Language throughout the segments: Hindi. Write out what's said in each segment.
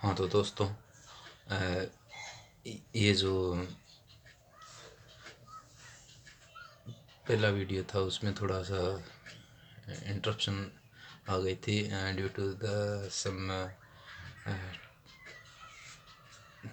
हाँ तो दोस्तों, ये जो पहला वीडियो था उसमें थोड़ा सा इंटरप्शन आ गई थी due to the some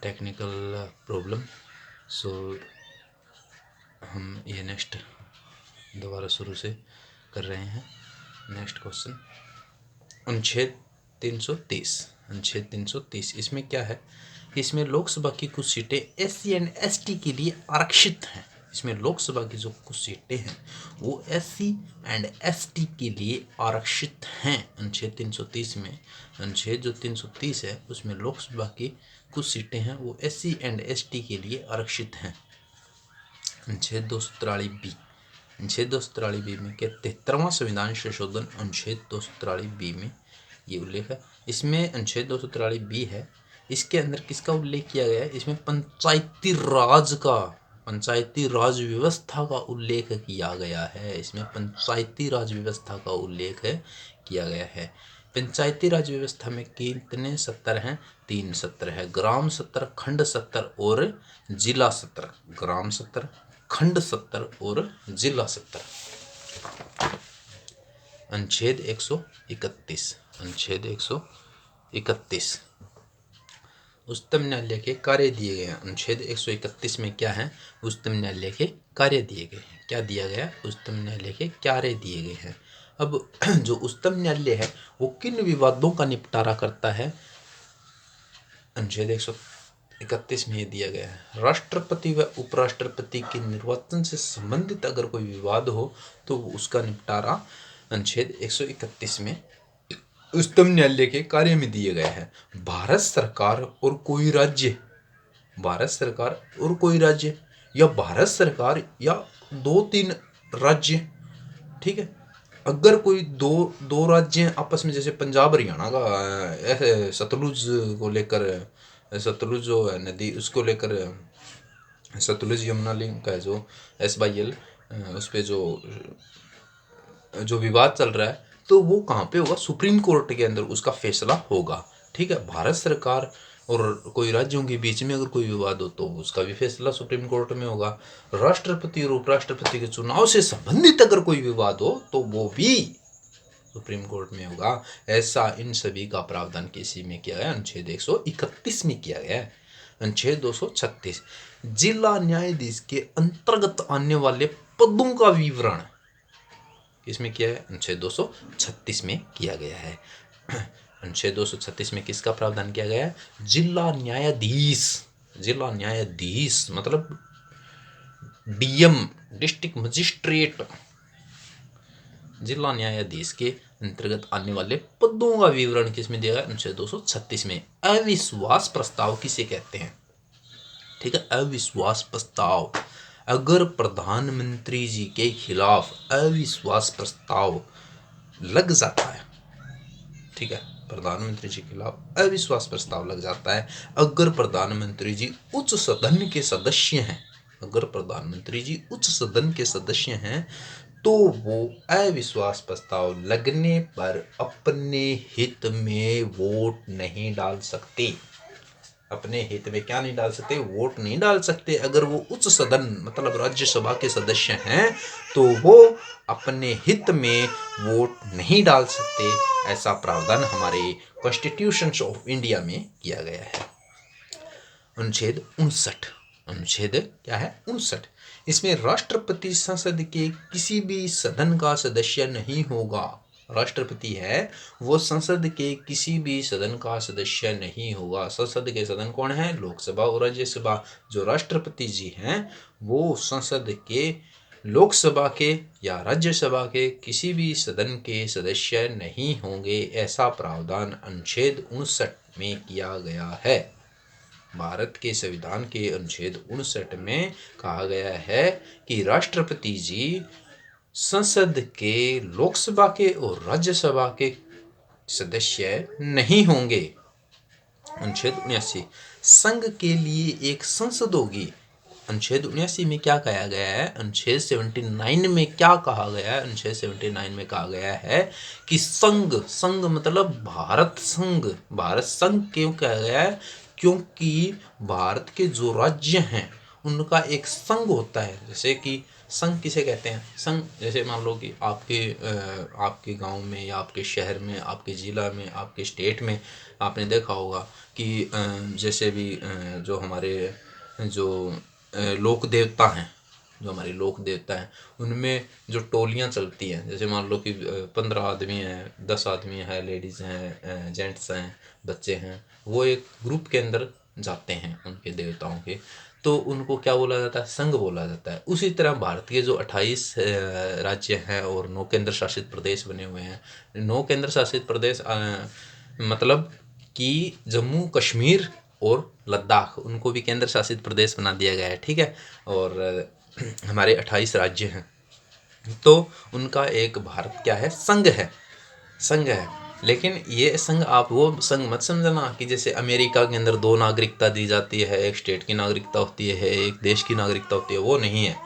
technical problem. So हम ये नेक्स्ट दोबारा शुरू से कर रहे हैं। नेक्स्ट क्वेश्चन, अनुच्छेद 330। अनुच्छेद 330 इसमें क्या है? इसमें लोकसभा की कुछ सीटें SC एंड ST के लिए आरक्षित हैं। इसमें लोकसभा की जो कुछ सीटें हैं वो SC एंड ST के लिए आरक्षित हैं। अनुच्छेद 330 में, अनुच्छेद जो 330 है उसमें लोकसभा की कुछ सीटें हैं वो SC एंड ST के लिए आरक्षित हैं। अनुच्छेद 243B, अनुच्छेद 243B में क्या? 73वां संविधान संशोधन अनुच्छेद 243B में ये उल्लेख है। इसमें अनुच्छेद 243B है, इसके अंदर किसका उल्लेख किया गया है? इसमें पंचायती राज का, पंचायती राज व्यवस्था का उल्लेख किया गया है। इसमें पंचायती राज व्यवस्था का उल्लेख किया गया है। पंचायती राज व्यवस्था में कितने सत्र हैं? 3 सत्र है। ग्राम सत्र, खंड सत्र और जिला सत्र। ग्राम सत्र, खंड सत्र और जिला सत्र। अनुच्छेद 131, अनुच्छेद 131 उच्चतम न्यायालय के कार्य दिए गए हैं। अनुच्छेद 131 में क्या है? उच्चतम न्यायालय के कार्य दिए गए हैं। क्या दिया गया? उच्चतम न्यायालय के कार्य दिए गए हैं। अब जो उच्चतम न्यायालय है वो किन विवादों का निपटारा करता है? अनुच्छेद 131 में ये दिया गया है, राष्ट्रपति व उपराष्ट्रपति के निर्वाचन से संबंधित अगर कोई विवाद हो तो उसका निपटारा अनुच्छेद 131 में उच्चतम न्यायालय के कार्य में दिए गए हैं। भारत सरकार और कोई राज्य, भारत सरकार और कोई राज्य या भारत सरकार या 2-3 राज्य, ठीक है, अगर कोई दो राज्य आपस में, जैसे पंजाब हरियाणा का ऐसे सतलुज को लेकर, सतलुज जो है नदी उसको लेकर, सतलुज यमुना लिंक है जो SYL, उस पर जो विवाद चल रहा है तो वो कहाँ पे होगा? सुप्रीम कोर्ट के अंदर उसका फैसला होगा। ठीक है, भारत सरकार और कोई राज्यों के बीच में अगर कोई विवाद हो तो उसका भी फैसला सुप्रीम कोर्ट में होगा। राष्ट्रपति और उपराष्ट्रपति के चुनाव से संबंधित अगर कोई विवाद हो तो वो भी सुप्रीम कोर्ट में होगा। ऐसा इन सभी का प्रावधान किसी में किया गया? अनुच्छेद 131 में किया गया है। अनुच्छेद 236, जिला न्यायाधीश के अंतर्गत आने वाले पदों का विवरण इसमें किया है? अनुच्छेद 236 में किया गया है। अनुच्छेद 236 में किसका प्रावधान किया गया है? जिला न्यायाधीश, जिला न्यायाधीश मतलब DM, डिस्ट्रिक्ट मजिस्ट्रेट, जिला न्यायाधीश के अंतर्गत आने वाले पदों का विवरण किसमें दिया गया? अनुच्छेद 236 में। अविश्वास प्रस्ताव किसे कहते हैं? ठीक है, अविश्वास प्रस्ताव, अगर प्रधानमंत्री जी के खिलाफ अविश्वास प्रस्ताव लग जाता है, ठीक है, प्रधानमंत्री जी के खिलाफ अविश्वास प्रस्ताव लग जाता है, अगर प्रधानमंत्री जी उच्च सदन के सदस्य हैं, अगर प्रधानमंत्री जी उच्च सदन के सदस्य हैं तो वो अविश्वास प्रस्ताव लगने पर अपने हित में वोट नहीं डाल सकते। अपने हित में क्या नहीं डाल सकते? वोट नहीं डाल सकते। अगर वो उच्च सदन मतलब राज्यसभा के सदस्य हैं तो वो अपने हित में वोट नहीं डाल सकते। ऐसा प्रावधान हमारे कॉन्स्टिट्यूशन ऑफ इंडिया में किया गया है। अनुच्छेद 59, अनुच्छेद क्या है? 59। इसमें राष्ट्रपति संसद के किसी भी सदन का सदस्य नहीं होगा। राष्ट्रपति है वो संसद के किसी भी सदन का सदस्य नहीं होगा। संसद के सदन कौन है? लोकसभा और राज्यसभा। जो राष्ट्रपति जी हैं वो संसद के, लोकसभा के या राज्यसभा के किसी भी सदन के सदस्य नहीं होंगे। ऐसा प्रावधान अनुच्छेद 59 में किया गया है। भारत के संविधान के अनुच्छेद 59 में कहा गया है कि राष्ट्रपति जी संसद के, लोकसभा के और राज्यसभा के सदस्य नहीं होंगे। अनुच्छेद 79, संघ के लिए एक संसद होगी। अनुच्छेद 79 में क्या कहा गया है, अनुच्छेद 79 में क्या कहा गया है, अनुच्छेद 79 में कहा गया है कि संघ, संघ मतलब भारत संघ, भारत संघ क्यों कहा गया है, क्योंकि भारत के जो राज्य हैं उनका एक संघ होता है। जैसे कि संघ किसे कहते हैं, संघ जैसे मान लो कि आपके गांव में या आपके शहर में, आपके ज़िला में, आपके स्टेट में आपने देखा होगा कि जैसे भी जो हमारे जो लोक देवता हैं, जो हमारे लोक देवता हैं उनमें जो टोलियां चलती हैं, जैसे मान लो कि 15 आदमी हैं, 10 आदमी हैं, लेडीज़ हैं, जेंट्स हैं, बच्चे हैं, वो एक ग्रुप के अंदर जाते हैं उनके देवताओं के, तो उनको क्या बोला जाता है, संघ बोला जाता है। उसी तरह भारत के जो 28 राज्य हैं और 9 केंद्र शासित प्रदेश बने हुए हैं, 9 केंद्र शासित प्रदेश मतलब कि जम्मू कश्मीर और लद्दाख, उनको भी केंद्र शासित प्रदेश बना दिया गया है, ठीक है। और हमारे 28 राज्य हैं, तो उनका एक भारत क्या है, संघ है, संघ है। लेकिन ये संघ आप वो संघ मत समझना कि जैसे अमेरिका के अंदर 2 नागरिकता दी जाती है, एक स्टेट की नागरिकता होती है, एक देश की नागरिकता होती है, वो नहीं है।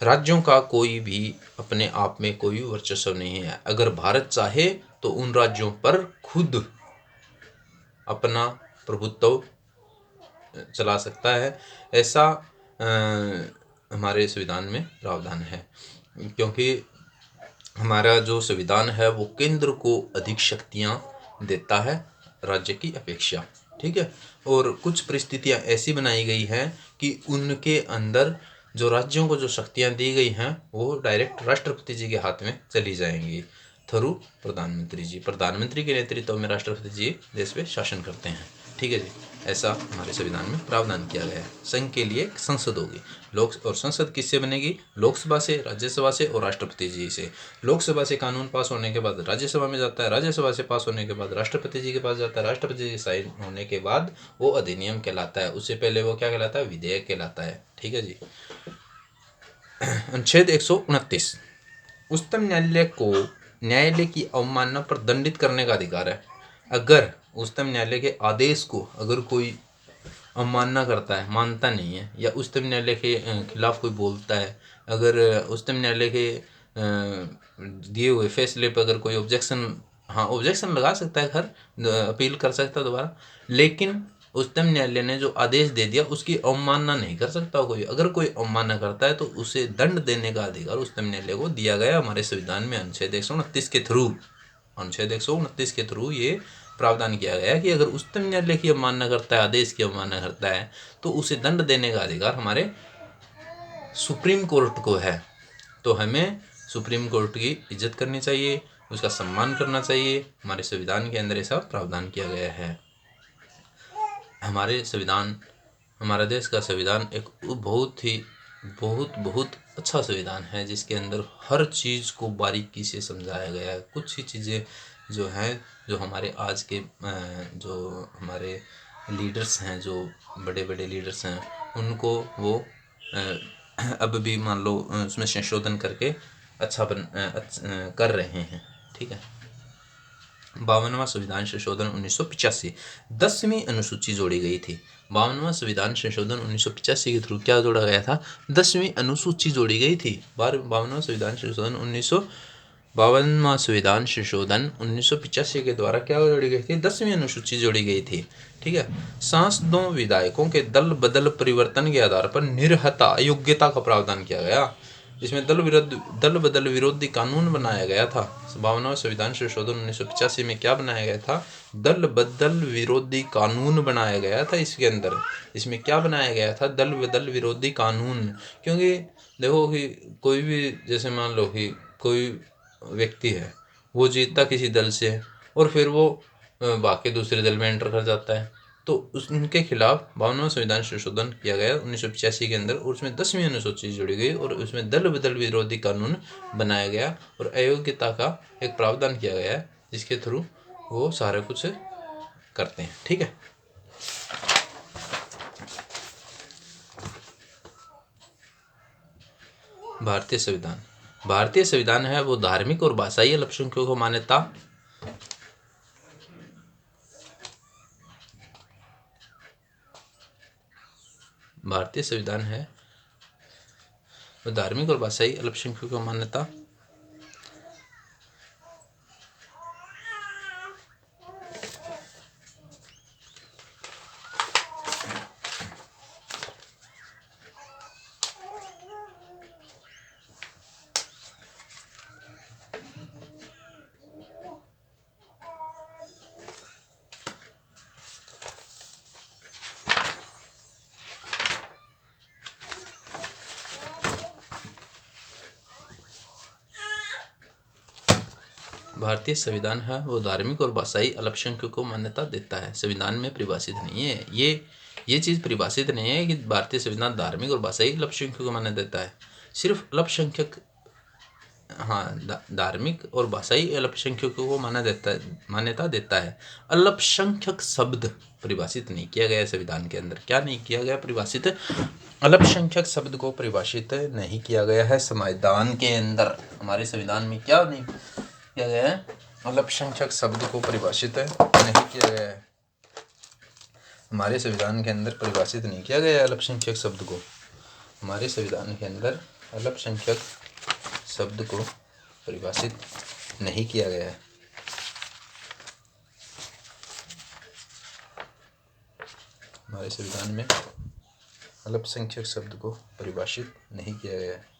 राज्यों का कोई भी अपने आप में कोई वर्चस्व नहीं है। अगर भारत चाहे तो उन राज्यों पर खुद अपना प्रभुत्व चला सकता है, ऐसा हमारे संविधान में प्रावधान है। क्योंकि हमारा जो संविधान है वो केंद्र को अधिक शक्तियाँ देता है राज्य की अपेक्षा, ठीक है। और कुछ परिस्थितियाँ ऐसी बनाई गई हैं कि उनके अंदर जो राज्यों को जो शक्तियाँ दी गई हैं वो डायरेक्ट राष्ट्रपति जी के हाथ में चली जाएंगी थ्रू प्रधानमंत्री जी। प्रधानमंत्री के नेतृत्व में राष्ट्रपति जी देश पे शासन करते हैं, ठीक है जी। ऐसा हमारे संविधान में प्रावधान किया गया है। संघ के लिए एक संसद होगी, लोक और संसद किससे बनेगी, लोकसभा से, राज्यसभा से और राष्ट्रपति जी से। लोकसभा से कानून पास होने के बाद राज्यसभा में जाता है, राज्यसभा से पास होने के बाद राष्ट्रपति जी के पास जाता है, राष्ट्रपति जी साइन होने के बाद वो अधिनियम कहलाता है। उससे पहले वो क्या कहलाता है, विधेयक कहलाता है, ठीक है जी। अनुच्छेद 129, उच्चतम न्यायालय को न्यायालय की अवमानना पर दंडित करने का अधिकार है। अगर उच्चतम न्यायालय के आदेश को अगर कोई अवमानना करता है, मानता नहीं है, या उच्चतम न्यायालय के खिलाफ कोई बोलता है, अगर उच्चतम न्यायालय के दिए हुए फैसले पर अगर कोई ऑब्जेक्शन, हाँ ऑब्जेक्शन लगा सकता है, खैर अपील कर सकता है दोबारा, लेकिन उच्चतम न्यायालय ने जो आदेश दे दिया उसकी अवमानना नहीं कर सकता कोई। अगर कोई अवमानना करता है तो उसे दंड देने का अधिकार उच्चतम न्यायालय को दिया गया हमारे संविधान में अनुच्छेद 129 के थ्रू। अनुच्छेद 129 के थ्रू ये प्रावधान किया गया है कि अगर उच्चतम न्यायालय की अवमानना करता है, आदेश की अवमानना करता है, तो उसे दंड देने का अधिकार हमारे सुप्रीम कोर्ट को है। तो हमें सुप्रीम कोर्ट की इज्जत करनी चाहिए, उसका सम्मान करना चाहिए। हमारे संविधान के अंदर ऐसा प्रावधान किया गया है। हमारे संविधान, हमारा देश का संविधान एक बहुत अच्छा संविधान है, जिसके अंदर हर चीज़ को बारीकी से समझाया गया है। कुछ ही चीज़ें जो हैं, जो हमारे आज के जो हमारे लीडर्स हैं, जो बड़े बड़े लीडर्स हैं, उनको वो अब भी मान लो उसमें संशोधन करके अच्छा कर रहे हैं, ठीक है। 52वां संविधान संशोधन 1985, 10वीं अनुसूची जोड़ी गई थी। 52वां संविधान संशोधन 1985 के थ्रू क्या जोड़ा गया था, 10वीं अनुसूची जोड़ी गई थी। 52वां संविधान संशोधन 1985 के द्वारा क्या जोड़ी गई थी, 10वीं अनुसूची जोड़ी गई थी, ठीक है। सांसदों विधायकों के दल बदल परिवर्तन के आधार पर निर्हता योग्यता का प्रावधान किया गया। इसमें दल बदल विरोधी कानून बनाया गया था। 52वां संविधान संशोधन 1985 में क्या बनाया गया था, दल बदल विरोधी कानून बनाया गया था। इसके अंदर इसमें क्या बनाया गया था, दल बदल विरोधी कानून। क्योंकि देखो कि कोई भी, जैसे मान लो कि कोई व्यक्ति है, वो जीतता किसी दल से है और फिर वो बाकी दूसरे दल में एंटर कर जाता है, तो उनके खिलाफ 52वां संविधान संशोधन किया गया 1985 के अंदर, और उसमें 10वीं अनुसूची जोड़ी गई और उसमें दल बदल विरोधी कानून बनाया गया और अयोग्यता का एक प्रावधान किया गया है, जिसके थ्रू वो सारा कुछ करते हैं, ठीक है। भारतीय संविधान, भारतीय संविधान है वो धार्मिक और भाषाई अल्पसंख्यकों को मान्यता, भारतीय संविधान है तो धार्मिक और भाषाई अल्पसंख्यकों को मान्यता भारतीय संविधान है वो धार्मिक और भाषाई अल्पसंख्यकों को मान्यता देता है, संविधान में परिभाषित नहीं है। ये चीज़ परिभाषित नहीं है कि भारतीय संविधान धार्मिक और भाषाई अल्पसंख्यकों को मान्यता देता है। सिर्फ अल्पसंख्यक, हाँ, धार्मिक और भाषाई अल्पसंख्यकों को मान्यता देता है। अल्पसंख्यक शब्द परिभाषित नहीं किया गया है संविधान के अंदर। क्या नहीं किया गया परिभाषित? अल्पसंख्यक शब्द को परिभाषित नहीं किया गया है संविधान के अंदर। हमारे संविधान में क्या नहीं किया गया है? अल्पसंख्यक शब्द को परिभाषित नहीं किया गया है। हमारे संविधान के अंदर परिभाषित नहीं किया गया है अल्पसंख्यक शब्द को। हमारे संविधान के अंदर अल्पसंख्यक शब्द को परिभाषित नहीं किया गया है। हमारे संविधान में अल्पसंख्यक शब्द को परिभाषित नहीं किया गया है।